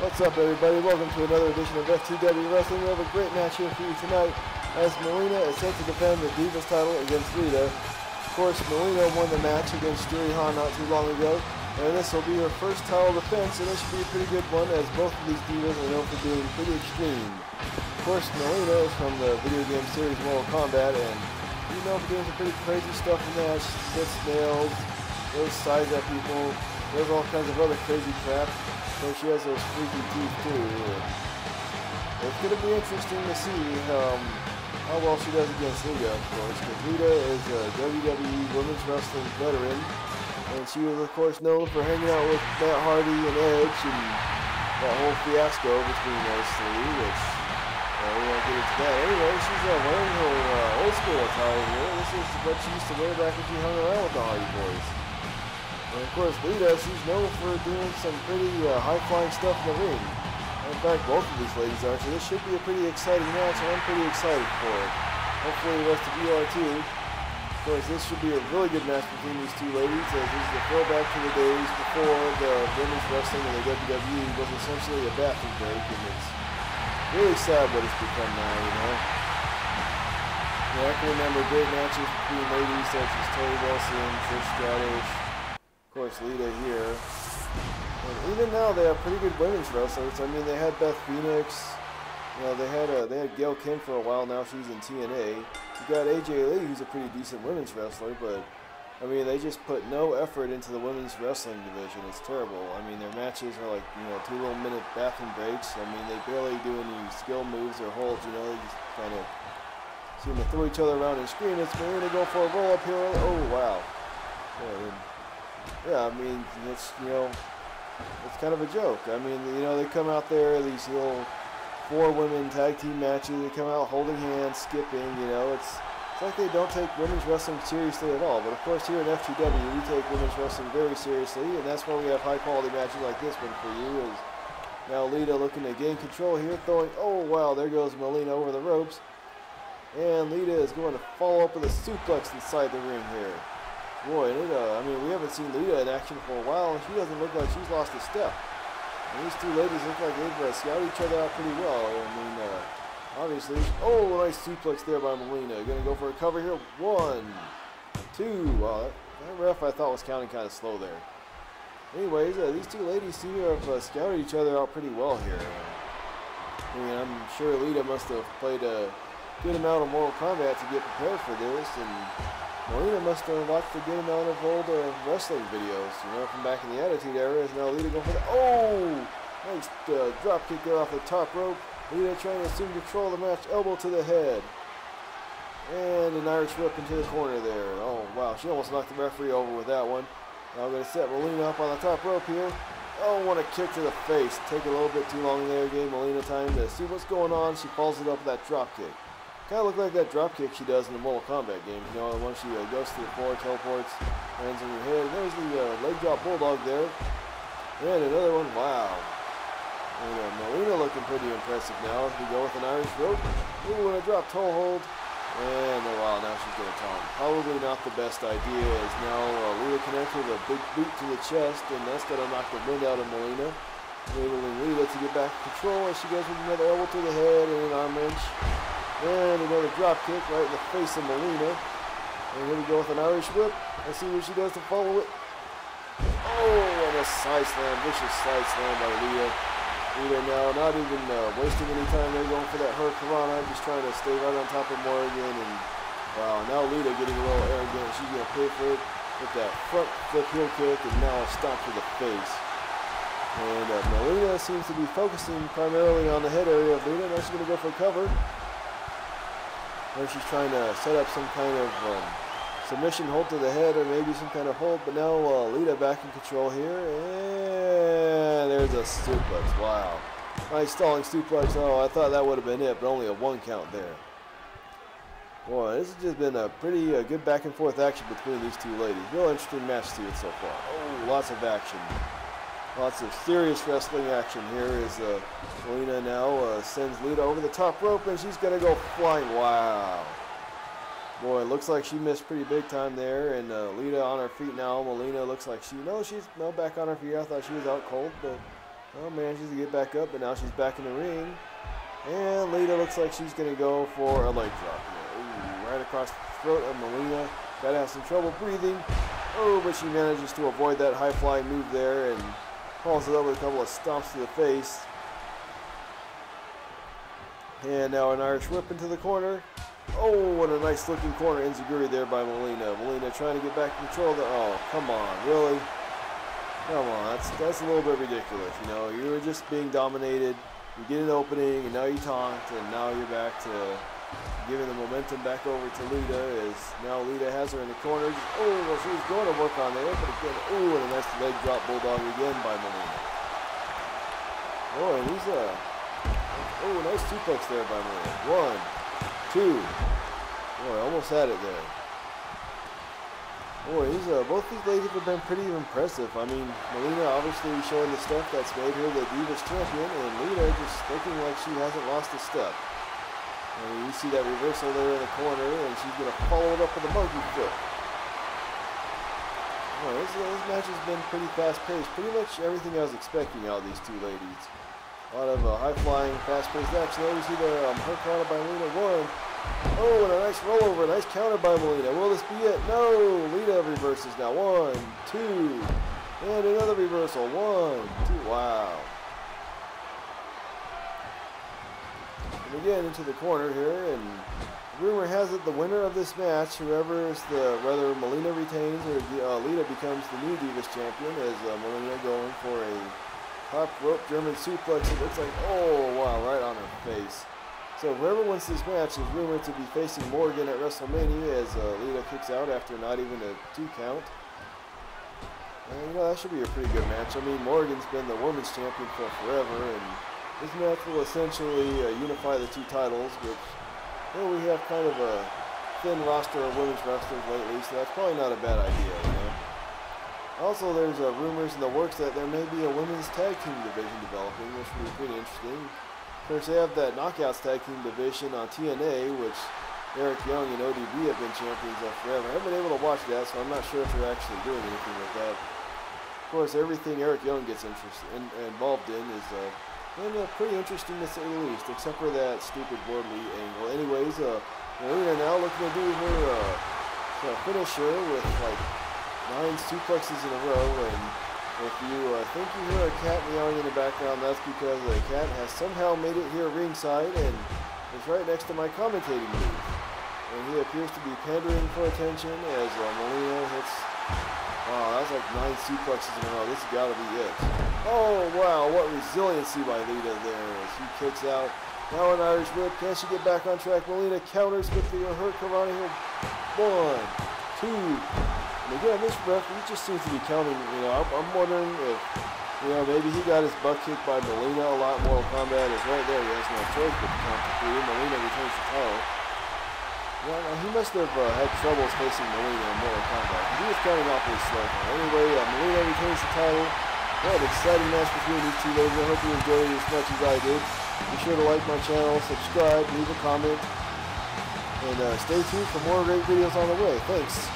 What's up, everybody? Welcome to another edition of FTW Wrestling. We have a great match here for you tonight as Mileena is set to defend the Divas title against Lita. Of course, Mileena won the match against Han not too long ago, and this will be her first title defense, and this should be a pretty good one as both of these Divas are known for being pretty extreme. Of course, Mileena is from the video game series Mortal Kombat, and you know for doing some pretty crazy stuff in that. She spits nails, goes sides at people, does all kinds of other crazy crap. So she has those freaky teeth too. It's going to be interesting to see how well she does against Lita, of course, because Lita is a WWE Women's Wrestling veteran, and she was, of course, known for hanging out with Matt Hardy and Edge and that whole fiasco between those three, which we won't get into that. Anyway, she's wearing her old school attire here. This is what she used to wear back when she hung around with the Hardy Boys. And of course, Lita, she's known for doing some pretty high-flying stuff in the ring. In fact, both of these ladies are, so this should be a pretty exciting match, and I'm pretty excited for it. Hopefully the rest of you are too. Of course, this should be a really good match between these two ladies, as this is a throwback to the days before the women's wrestling in the WWE was essentially a bathroom break, and it's really sad what it's become now, you know. Yeah, I can remember great matches between ladies such as Tori Wilson, Trish Stratus, of course, Lita here. And even now, they have pretty good women's wrestlers. I mean, they had Beth Phoenix. You know, they had Gail Kim for a while. Now she's in TNA. You got AJ Lee, who's a pretty decent women's wrestler. But I mean, they just put no effort into the women's wrestling division. It's terrible. I mean, their matches are like 2 little minute bathroom breaks. I mean, they barely do any skill moves or holds. You know, they just kind of seem to throw each other around and scream. It's Mileena to go for a roll up here. Oh wow. Yeah, I mean, it's, it's kind of a joke. I mean, they come out there, these little 4 women tag team matches, they come out holding hands, skipping, it's like they don't take women's wrestling seriously at all. But of course, here in FTW, we take women's wrestling very seriously, and that's why we have high quality matches like this one for you. Is now Lita looking to gain control here, throwing, oh wow, there goes Mileena over the ropes. And Lita is going to follow up with a suplex inside the ring here. Boy, I mean, we haven't seen Lita in action for a while, and she doesn't look like she's lost a step. And these two ladies look like they've scouted each other out pretty well. I mean, obviously, oh, nice suplex there by Mileena. Gonna go for a cover here. 1, 2. Wow, that ref I thought was counting kind of slow there. Anyways, these two ladies seem to have scouted each other out pretty well here. I mean, I'm sure Lita must have played a good amount of Mortal Kombat to get prepared for this, and Mileena must have watched a good amount of old wrestling videos, from back in the Attitude Era. Is now Lita going for the, oh, nice drop kick there off the top rope. Lita trying to assume control of the match, elbow to the head, and an Irish whip into the corner there. Oh wow, she almost knocked the referee over with that one. Now I'm going to set Mileena up on the top rope here. Oh, what a kick to the face. Take a little bit too long there. Gave Mileena time to see what's going on. She follows it up with that drop kick. Kind of look like that drop kick she does in the Mortal Kombat game. Once she goes to the floor, teleports, lands on your head. And there's the leg drop bulldog there. And another one. Wow. And Mileena looking pretty impressive now as we go with an Irish rope. Ooh, and a drop toe hold. And wow, now she's going to taunt. Probably not the best idea, as now Lita connects with a big boot to the chest, and that's going to knock the wind out of Mileena, enabling Lita to get back in control as she goes with another elbow to the head and an arm wrench. And another drop kick right in the face of Mileena. And here we go with an Irish whip. Let's see what she does to follow it. Oh, and a side slam, vicious side slam by Lita. Lita now not even wasting any time. They're going for that Hurricanrana, just trying to stay right on top of Morgan. And wow, now Lita getting a little arrogant. She's going to pay for it with that front flip heel kick, and now a stomp to the face. And Mileena seems to be focusing primarily on the head area of Lita. Now she's going to go for a cover. Or she's trying to set up some kind of submission hold to the head, or maybe some kind of hold. But now Lita back in control here, and there's a suplex. Wow, nice stalling suplex. Oh, I thought that would have been it, but only a 1 count there. Boy, this has just been a pretty good back and forth action between these two ladies. Real interesting match to it so far. Oh, lots of action. Lots of serious wrestling action here as Mileena now sends Lita over the top rope, and she's going to go flying. Wow. Boy, it looks like she missed pretty big time there, and Lita on her feet now. Mileena looks like she's back on her feet. I thought she was out cold, but Oh, manages to get back up, but now she's back in the ring. And Lita looks like she's going to go for a leg drop. Ooh, right across the throat of Mileena. Gotta have some trouble breathing. Oh, but she manages to avoid that high-flying move there and follows it up with a couple of stomps to the face. And now an Irish whip into the corner. Oh, what a nice looking corner enziguri there by Mileena. Mileena trying to get back in control there. Oh, come on, really? Come on, that's a little bit ridiculous. You know, you were just being dominated. You get an opening, and now you taunt, and now you're back to giving the momentum back over to Lita. As now Lita has her in the corner. Oh, well, she was going to work on there, but again, oh, and a nice leg drop bulldog again by Mileena. Oh, and he's oh, nice suplex there by Mileena. 1, 2. Boy, almost had it there. Boy, both these ladies have been pretty impressive. I mean, Mileena obviously showing the stuff that's made her the Divas champion, and Lita just looking like she hasn't lost a step. I mean, you see that reversal there in the corner, and she's going to follow it up with a monkey foot. Well, this match has been pretty fast-paced. Pretty much everything I was expecting out of these two ladies. A lot of high-flying, fast-paced action. There we see the hook counter by Mileena. 1. Oh, and a nice rollover. Nice counter by Mileena. Will this be it? No. Lita reverses now. 1, 2. And another reversal. 1, 2. Wow. And again into the corner here. And rumor has it the winner of this match, whoever is whether Mileena retains or Lita becomes the new Divas champion, is Mileena going for a top rope German suplex. It looks like, oh wow, right on her face. So whoever wins this match is rumored to be facing Morgan at WrestleMania, as Lita kicks out after not even a 2 count. And you know, that should be a pretty good match. I mean, Morgan's been the women's champion for forever, and this match will essentially unify the 2 titles, which, you know, we have kind of a thin roster of women's wrestlers lately, so that's probably not a bad idea, you know. Also, there's rumors in the works that there may be a women's tag team division developing, which would be pretty interesting. Of course, they have that Knockouts tag team division on TNA, which Eric Young and ODB have been champions of forever. I haven't been able to watch that, so I'm not sure if they're actually doing anything with that. Of course, everything Eric Young gets involved in is pretty interesting to say the least, except for that stupid Wardley angle. Anyways, Mileena now looking to do her finisher with like 9 suplexes in a row, and if you think you hear a cat meowing in the background, that's because the cat has somehow made it here ringside and is right next to my commentating booth. And he appears to be pandering for attention as Mileena hits. Wow, that's like 9 suplexes in a row. This has got to be it. Oh, wow, what resiliency by Lita there as she kicks out. Now an Irish whip. Can she get back on track? Mileena counters with the Hurricanrana here. 1, 2. And again, this ref, he just seems to be counting, you know, I'm wondering if, you know, maybe he got his butt kicked by Mileena a lot. Mortal Kombat is right there. He has no choice but to count to 3. Mileena retains the title. Well, he must have had troubles facing Mileena in Mortal Kombat. He was counting awfully slow. Anyway, Mileena retains the title. What an exciting match between these two ladies. I hope you enjoyed it as much as I did. Be sure to like my channel, subscribe, leave a comment, and stay tuned for more great videos on the way. Thanks.